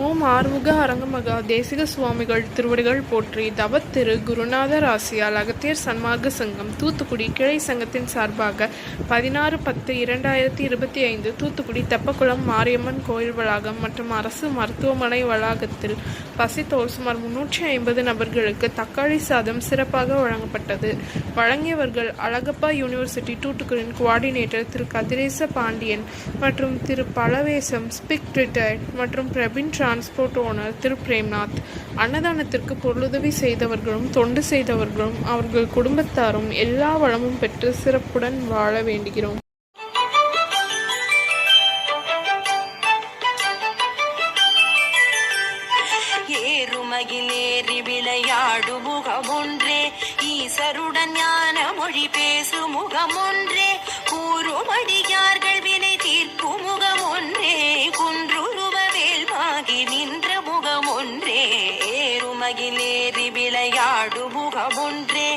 ஓம் ஆறுமுக அரங்கமகா தேசிக சுவாமிகள் திருவடிகள் போற்றி. தவத்திரு குருநாதர் ஆசியால் அகத்தியர் சன்மார்க்க சங்கம் தூத்துக்குடி கிளை சங்கத்தின் சார்பாக 16/10/2025 தூத்துக்குடி தெப்பக்குளம் மாரியம்மன் கோயில் வளாகம் மற்றும் அரசு மருத்துவமனை வளாகத்தில் பசித்தோர் சுமார் 350 நபர்களுக்கு தக்காளி சாதம் சிறப்பாக வழங்கப்பட்டது. வழங்கியவர்கள் அழகப்பா யூனிவர்சிட்டி தூத்துக்குடியின் கோஆர்டினேட்டர் திரு கதிரேச பாண்டியன் மற்றும் திரு பலவேசம் ஸ்பிக் ரிட்டையர்ட் மற்றும் பிரபின் டிரான்ஸ்போர்ட் ஓனர் திரு பிரேம்நாத். அன்னதானத்திற்கு பொருளுதவி செய்தவர்களும் தொண்டு செய்தவர்களும் அவர்கள் குடும்பத்தாரும் எல்லா வளமும் பெற்று சிறப்புடன் வாழ வேண்டுகிறோம். ஏறுமகிலேறி விளையாடு முகமொன்றே, ஈசருடன் ஞான மொழி பேசு முகமொன்றே, கூறுமடியார்கள் வினை தீர்க்கும் முகமொன்றே, குன்றுருவ வேல்வாகி நின்ற முகமொன்றே. ஏறுமகிலேறி விளையாடு முகமொன்றே,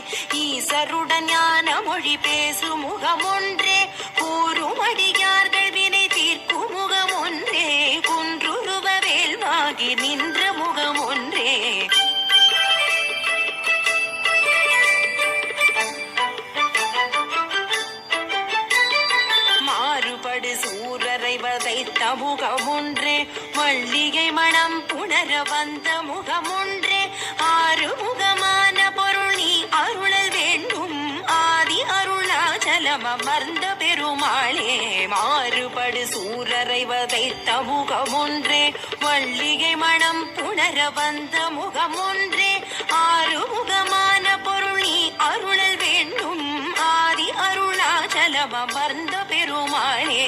ஈசருடன் ஞான மொழி பேசு முகமொன்றே, கூறுமடியார்கள் வினை தீர்க்கும் முகமொன்றே, குன்றுருவ வேல்வாகி நின்ற முகமொன்றே. மாறுபடு சூரரை வதைத்த முகமொன்றே, மல்லிகை மணம் புணர வந்த முகமொன்றே, ஆறுமுகமான பொருள் நீ அருளல் வேண்டும், ஆதி அருணாச்சலம் அமர்ந்த பெருமாளே. மாறுபடு சூரரை வதைத்த முகமொன்றே, மல்லிகை மணம் புணர வந்த முகமொன்றே, ஆறுமுகமான பொருள் நீ அருளல் வேண்டும், ஆதி அருணாச்சலம் அமர்ந்த பெருமாளே.